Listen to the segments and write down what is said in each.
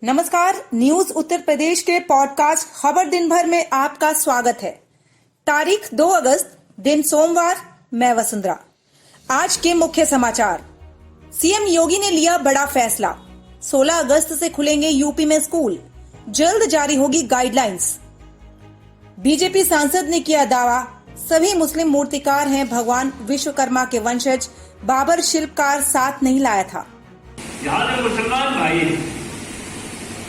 नमस्कार, न्यूज उत्तर प्रदेश के पॉडकास्ट खबर दिन भर में आपका स्वागत है। तारीख 2 अगस्त, दिन सोमवार। मैं वसुंधरा। आज के मुख्य समाचार। सीएम योगी ने लिया बड़ा फैसला। 16 अगस्त से खुलेंगे यूपी में स्कूल। जल्द जारी होगी गाइडलाइंस। बीजेपी सांसद ने किया दावा, सभी मुस्लिम मूर्तिकार हैं भगवान विश्वकर्मा के वंशज। बाबर शिल्पकार साथ नहीं लाया था। यहाँ जो मुसलमान भाई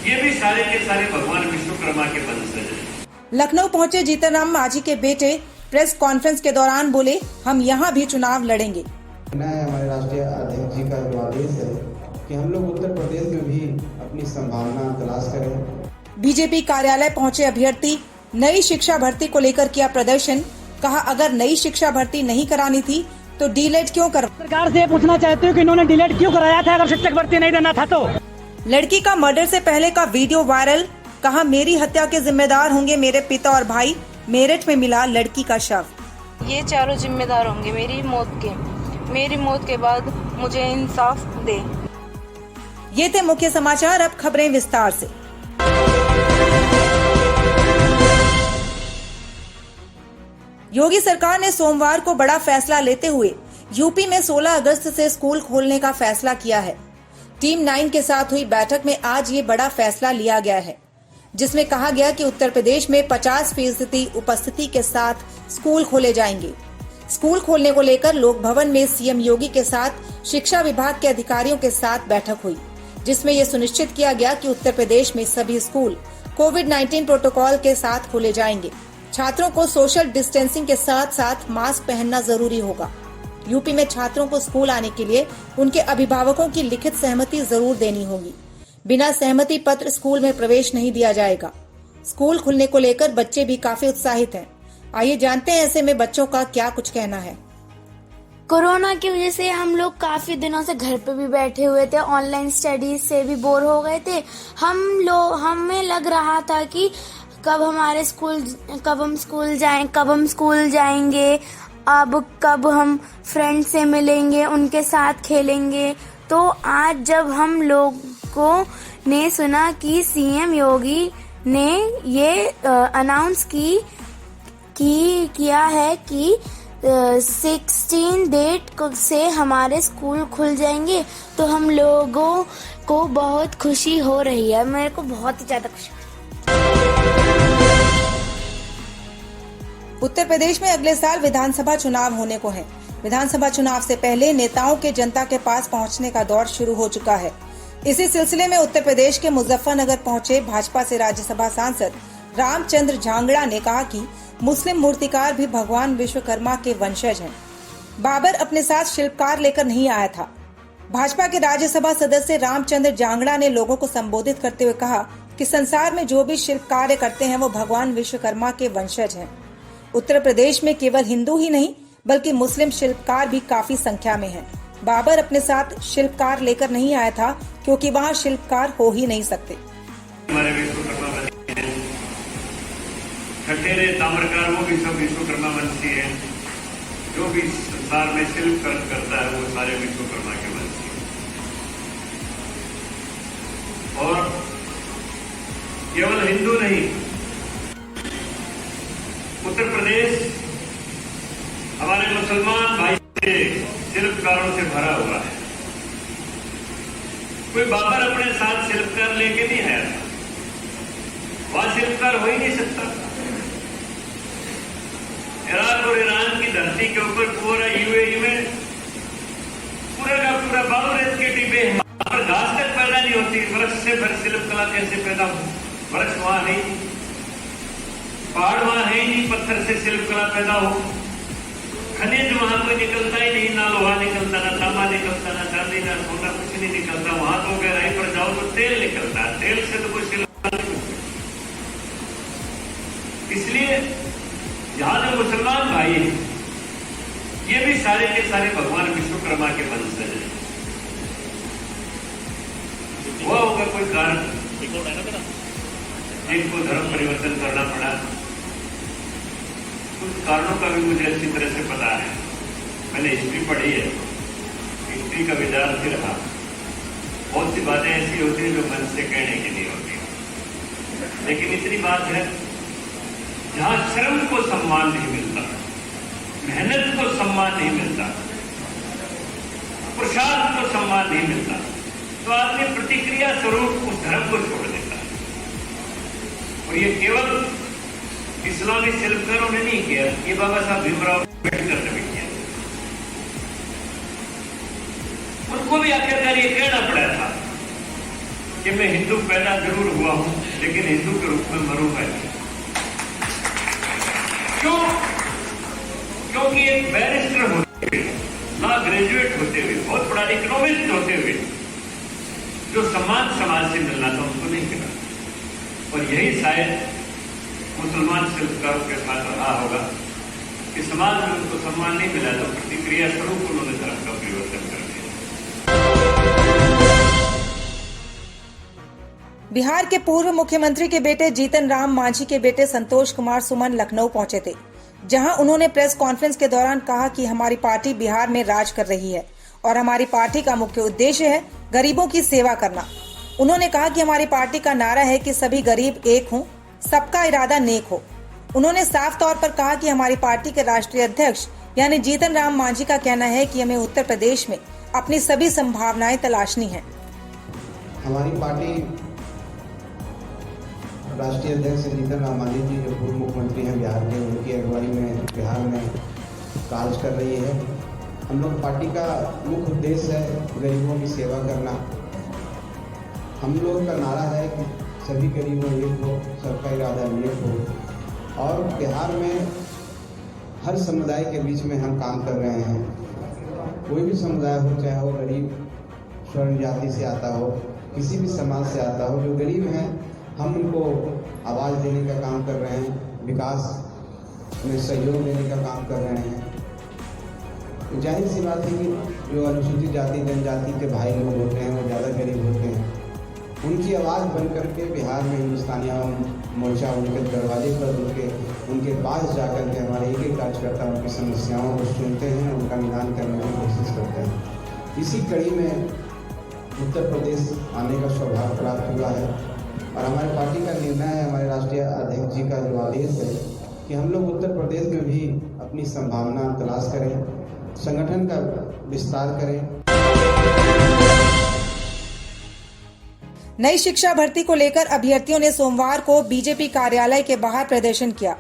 ये भी सारे के सारे भगवान विश्वकर्मा के वंशज हैं। लखनऊ पहुंचे जीतन राम मांझी के बेटे प्रेस कॉन्फ्रेंस के दौरान बोले, हम यहाँ भी चुनाव लड़ेंगे। हमारे राष्ट्रीय अध्यक्ष जी का जो आदेश है कि हम लोग उत्तर प्रदेश में भी अपनी संभावना तलाश करें। बीजेपी कार्यालय पहुंचे अभ्यर्थी, नई शिक्षा भर्ती को लेकर किया प्रदर्शन। कहा, अगर नई शिक्षा भर्ती नहीं करानी थी तो डीलेट क्यों कर। सरकार से पूछना चाहते हो कि इन्होंने डीलेट क्यों कराया था अगर शिक्षक भर्ती नहीं देना था तो। लड़की का मर्डर से पहले का वीडियो वायरल। कहा, मेरी हत्या के जिम्मेदार होंगे मेरे पिता और भाई। मेरठ में मिला लड़की का शव। ये चारों जिम्मेदार होंगे मेरी मौत के बाद मुझे इंसाफ दे। ये थे मुख्य समाचार। अब खबरें विस्तार से। योगी सरकार ने सोमवार को बड़ा फैसला लेते हुए यूपी में 16 अगस्त से स्कूल खोलने का फैसला किया है। टीम 9 के साथ हुई बैठक में आज ये बड़ा फैसला लिया गया है, जिसमें कहा गया कि उत्तर प्रदेश में 50% उपस्थिति के साथ स्कूल खोले जाएंगे। स्कूल खोलने को लेकर लोक भवन में सीएम योगी के साथ शिक्षा विभाग के अधिकारियों के साथ बैठक हुई, जिसमें यह सुनिश्चित किया गया कि उत्तर प्रदेश में सभी स्कूल कोविड-19 प्रोटोकॉल के साथ खोले जाएंगे। छात्रों को सोशल डिस्टेंसिंग के साथ साथ मास्क पहनना जरूरी होगा। यूपी में छात्रों को स्कूल आने के लिए उनके अभिभावकों की लिखित सहमति जरूर देनी होगी। बिना सहमति पत्र स्कूल में प्रवेश नहीं दिया जाएगा। स्कूल खुलने को लेकर बच्चे भी काफी उत्साहित हैं। आइए जानते हैं ऐसे में बच्चों का क्या कुछ कहना है। कोरोना की वजह से हम लोग काफी दिनों से घर पे भी बैठे हुए थे, ऑनलाइन स्टडीज से भी बोर हो गए थे। हमें लग रहा था कि कब हम स्कूल जाएंगे, अब कब हम फ्रेंड से मिलेंगे, उनके साथ खेलेंगे। तो आज जब हम लोगों ने सुना कि सीएम योगी ने ये अनाउंस किया है कि 16 डेट से हमारे स्कूल खुल जाएंगे, तो हम लोगों को बहुत खुशी हो रही है। मेरे को बहुत ही ज्यादा खुशी। उत्तर प्रदेश में अगले साल विधानसभा चुनाव होने को हैं। विधानसभा चुनाव से पहले नेताओं के जनता के पास पहुंचने का दौर शुरू हो चुका है। इसी सिलसिले में उत्तर प्रदेश के मुजफ्फरनगर पहुंचे भाजपा से राज्यसभा सांसद रामचंद्र झांगड़ा ने कहा कि मुस्लिम मूर्तिकार भी भगवान विश्वकर्मा के वंशज हैं। बाबर अपने साथ शिल्पकार लेकर नहीं आया था। भाजपा के राज्यसभा सदस्य रामचंद्र झांगड़ा ने लोगों को संबोधित करते हुए कहा कि संसार में जो भी शिल्प कार्य करते हैं वो भगवान विश्वकर्मा के वंशज हैं। उत्तर प्रदेश में केवल हिंदू ही नहीं बल्कि मुस्लिम शिल्पकार भी काफी संख्या में हैं। बाबर अपने साथ शिल्पकार लेकर नहीं आया था क्योंकि वहाँ शिल्पकार हो ही नहीं सकते। हमारे विश्वकर्मा ठठेरे ताम्रकार वो भी सब विश्वकर्मा वंशी है। जो भी संसार में शिल्प करता है वो सारे विश्वकर्मा के वंशी है। और केवल हिंदू नहीं, उत्तर प्रदेश हमारे मुसलमान भाई से शिल्पकारों से भरा हुआ है। कोई बाबर अपने साथ शिल्पकार लेके नहीं आया था, वहां शिल्पकार हो ही नहीं सकता। इराक और ईरान की धरती के ऊपर पूरा यूएई में पूरा का पूरा बालू रेत के टिब्बे हैं। वहां पर घास तक पैदा नहीं होती, वृक्ष से फिर शिल्पकला कैसे पैदा हो? वृक्ष वहां नहीं, पहाड़ वहां है ही नहीं, पत्थर से शिल्पकला पैदा हो। खनिज वहां कोई निकलता ही नहीं, ना लोहा निकलता, ना तांबा निकलता, ना चांदी, ना सोना, कुछ नहीं निकलता। वहां तो गहराई पर जाओ तो तेल निकलता है, तेल से तो कोई शिल्पकला नहीं होती। इसलिए यहाँ जो मुसलमान भाई हैं ये भी सारे के सारे भगवान विश्वकर्मा के वंशज हैं। हुआ होगा कोई कारण जिनको धर्म परिवर्तन करना पड़ा। कुछ कारणों का भी मुझे अच्छी तरह से पता है, मैंने हिस्ट्री पढ़ी है, हिस्ट्री का विद्यार्थी रहा। बहुत सी बातें ऐसी होती हैं जो मन से कहने की नहीं होती, लेकिन इतनी बात है, जहां श्रम को सम्मान नहीं मिलता, मेहनत को सम्मान नहीं मिलता, पुरुषार्थ को सम्मान नहीं मिलता, तो आदमी प्रतिक्रिया स्वरूप उस धर्म को छोड़ देता है। और ये केवल इस्लामी शिल्पकारों ने नहीं किया, ये बाबा साहब भीमराव अम्बेडकर ने भी किया। उनको भी आखिरकार ये कहना पड़ा था कि मैं हिंदू पैदा जरूर हुआ हूं, लेकिन हिंदू के रूप में मरूंगा नहीं। क्यों? क्योंकि एक बैरिस्टर होते हुए, लॉ ग्रेजुएट होते हुए, बहुत बड़ा इकोनॉमिस्ट होते हुए, जो सम्मान समाज से मिलना था उनको नहीं मिला। और यही शायद मुसलमान शिल्पकारों के साथ रहा होगा कि समाज में उनको सम्मान नहीं मिला, तो प्रतिक्रिया स्वरूप उन्होंने धर्म का परिवर्तन कर दिया। बिहार के पूर्व मुख्यमंत्री के बेटे जीतन राम मांझी के बेटे संतोष कुमार सुमन लखनऊ पहुंचे थे, जहां उन्होंने प्रेस कॉन्फ्रेंस के दौरान कहा कि हमारी पार्टी बिहार में राज कर रही है और हमारी पार्टी का मुख्य उद्देश्य है गरीबों की सेवा करना। उन्होंने कहा कि हमारी पार्टी का नारा है कि सभी गरीब एक हों, सबका इरादा नेक हो। उन्होंने साफ तौर पर कहा कि हमारी पार्टी के राष्ट्रीय अध्यक्ष यानी जीतन राम मांझी का कहना है कि हमें उत्तर प्रदेश में अपनी सभी संभावनाएं तलाशनी है। हमारी पार्टी राष्ट्रीय अध्यक्ष जीतन राम मांझी जी, जो पूर्व मुख्यमंत्री हैं बिहार के, उनकी अगुवाई में बिहार में राज कर रही है। हम लोग पार्टी का मुख्य उद्देश्य है गरीबों की सेवा करना। हम लोगों का नारा है कि सभी गरीबों एक हो, सबका इरादा नेक हो। और बिहार में हर समुदाय के बीच में हम काम कर रहे हैं। कोई भी समुदाय हो, चाहे वो गरीब स्वर्ण जाति से आता हो, किसी भी समाज से आता हो, जो गरीब हैं हम उनको आवाज़ देने का काम कर रहे हैं, विकास में सहयोग देने का काम कर रहे हैं। तो जाहिर सी बात है कि जो अनुसूचित जाति जनजाति के भाई लोग होते हैं, वो ज़्यादा गरीब होते हैं, उनकी आवाज़ बन करके बिहार में हिंदुस्तानी मोर्चा उनके दरवाजे पर उनके पास जाकर के हमारे एक कार्यकर्ता उनकी समस्याओं को सुनते हैं, उनका निदान करने की कोशिश करते हैं। इसी कड़ी में उत्तर प्रदेश आने का सौभाग्य प्राप्त हुआ है और हमारी पार्टी का निर्णय है, हमारे राष्ट्रीय अध्यक्ष जी का जो आदेश है कि हम लोग उत्तर प्रदेश में भी अपनी संभावना तलाश करें, संगठन का विस्तार करें। नई शिक्षा भर्ती को लेकर अभ्यर्थियों ने सोमवार को बीजेपी कार्यालय के बाहर प्रदर्शन किया।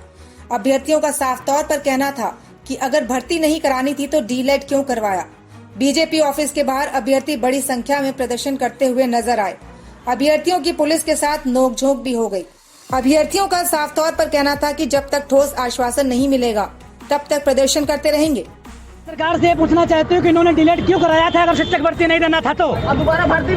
अभ्यर्थियों का साफ तौर पर कहना था कि अगर भर्ती नहीं करानी थी तो डीलेट क्यों करवाया। बीजेपी ऑफिस के बाहर अभ्यर्थी बड़ी संख्या में प्रदर्शन करते हुए नजर आए। अभ्यर्थियों की पुलिस के साथ नोकझोंक भी हो गई। अभ्यर्थियों का साफ तौर पर कहना था कि जब तक ठोस आश्वासन नहीं मिलेगा तब तक प्रदर्शन करते रहेंगे। सरकार से पूछना चाहते हो कि इन्होंने डिलीट क्यों कराया था? अगर शिक्षक भर्ती नहीं देना था तो दोबारा भर्ती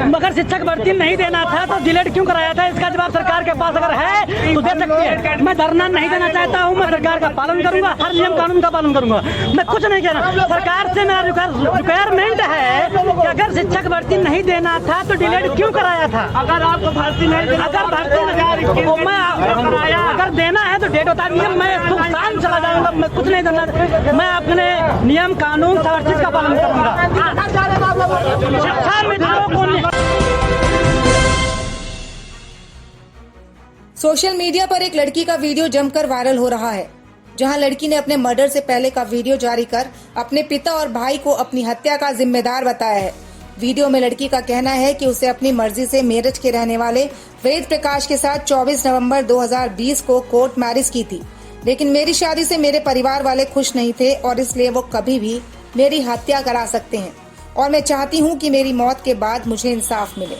अगर शिक्षक भर्ती नहीं देना था तो डिलीट क्यों कराया था? इसका जवाब सरकार के पास अगर है तो दे सकती है। मैं धरना नहीं देना चाहता हूँ, मैं सरकार का पालन करूंगा, हर नियम कानून का पालन करूंगा। मैं कुछ नहीं कहना। सरकार से मेरा रिक्वायरमेंट है कि अगर शिक्षक भर्ती नहीं देना था तो डिलीट क्यों कराया था? अगर आपको भर्ती नहीं देना, अगर देना है तो डेट बता दीजिए, मैं सुल्तान चला जाऊंगा। मैं कुछ नहीं देना, मैं अपने नियम कानून हर चीज का पालन करूंगा। शिक्षा मित्रों को सोशल मीडिया पर एक लड़की का वीडियो जमकर वायरल हो रहा है, जहां लड़की ने अपने मर्डर से पहले का वीडियो जारी कर अपने पिता और भाई को अपनी हत्या का जिम्मेदार बताया है। वीडियो में लड़की का कहना है कि उसे अपनी मर्जी से मेरठ के रहने वाले वेद प्रकाश के साथ 24 नवंबर 2020 को कोर्ट मैरिज की थी, लेकिन मेरी शादी से मेरे परिवार वाले खुश नहीं थे और इसलिए वो कभी भी मेरी हत्या करा सकते हैं और मैं चाहती हूँ कि मेरी मौत के बाद मुझे इंसाफ मिले।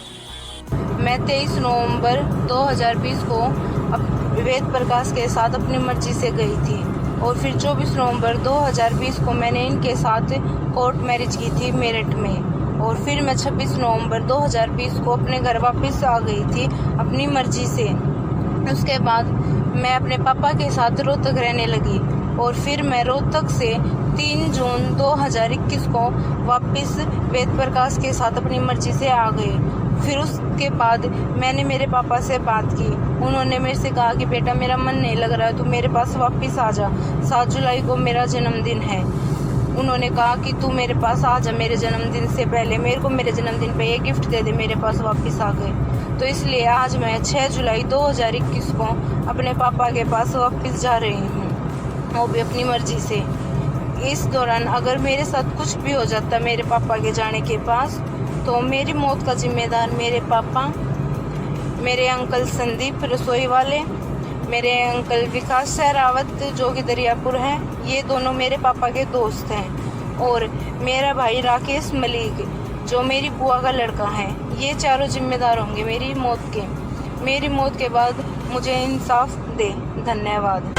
मैं 23 नवंबर 2020 को वेद प्रकाश के साथ अपनी मर्जी से गई थी और फिर 24 नवंबर 2020 को मैंने इनके साथ कोर्ट मैरिज की थी मेरठ में। और फिर मैं 26 नवंबर 2020 को अपने घर वापस आ गई थी अपनी मर्जी से। उसके बाद मैं अपने पापा के साथ रोहतक रहने लगी और फिर मैं रोहतक से 3 जून 2021 को वापस वेद प्रकाश के साथ अपनी मर्जी से आ गई। फिर उसके बाद मैंने मेरे पापा से बात की। उन्होंने मेरे से कहा कि बेटा मेरा मन नहीं लग रहा है, तू मेरे पास वापस आ जा। 7 जुलाई को मेरा जन्मदिन है। उन्होंने कहा कि तू मेरे पास आ जा मेरे जन्मदिन से पहले, मेरे को मेरे जन्मदिन पे ये गिफ्ट दे दे, मेरे पास वापस आ गए। तो इसलिए आज मैं 6 जुलाई 2021 को अपने पापा के पास वापस जा रही हूँ, वो भी अपनी मर्जी से। इस दौरान अगर मेरे साथ कुछ भी हो जाता मेरे पापा के जाने के पास, तो मेरी मौत का जिम्मेदार मेरे पापा, मेरे अंकल संदीप रसोई वाले, मेरे अंकल विकास सहरावत जो कि दरियापुर है, ये दोनों मेरे पापा के दोस्त हैं, और मेरा भाई राकेश मलिक जो मेरी बुआ का लड़का है। ये चारों जिम्मेदार होंगे मेरी मौत के। मेरी मौत के बाद मुझे इंसाफ दे। धन्यवाद।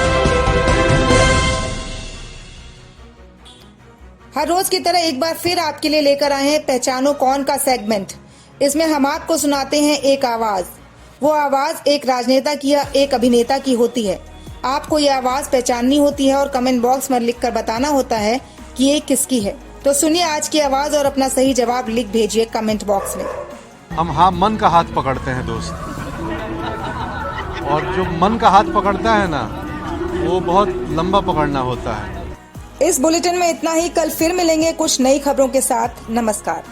हर रोज की तरह एक बार फिर आपके लिए लेकर आए हैं पहचानो कौन का सेगमेंट। इसमें हम आपको सुनाते हैं एक आवाज। वो आवाज एक राजनेता की या एक अभिनेता की होती है। आपको ये आवाज पहचाननी होती है और कमेंट बॉक्स में लिखकर बताना होता है कि ये किसकी है। तो सुनिए आज की आवाज और अपना सही जवाब लिख भेजिए कमेंट बॉक्स में। हम मन का हाथ पकड़ते हैं दोस्त, और जो मन का हाथ पकड़ता है ना, वो बहुत लंबा पकड़ना होता है। इस बुलेटिन में इतना ही। कल फिर मिलेंगे कुछ नई खबरों के साथ। नमस्कार।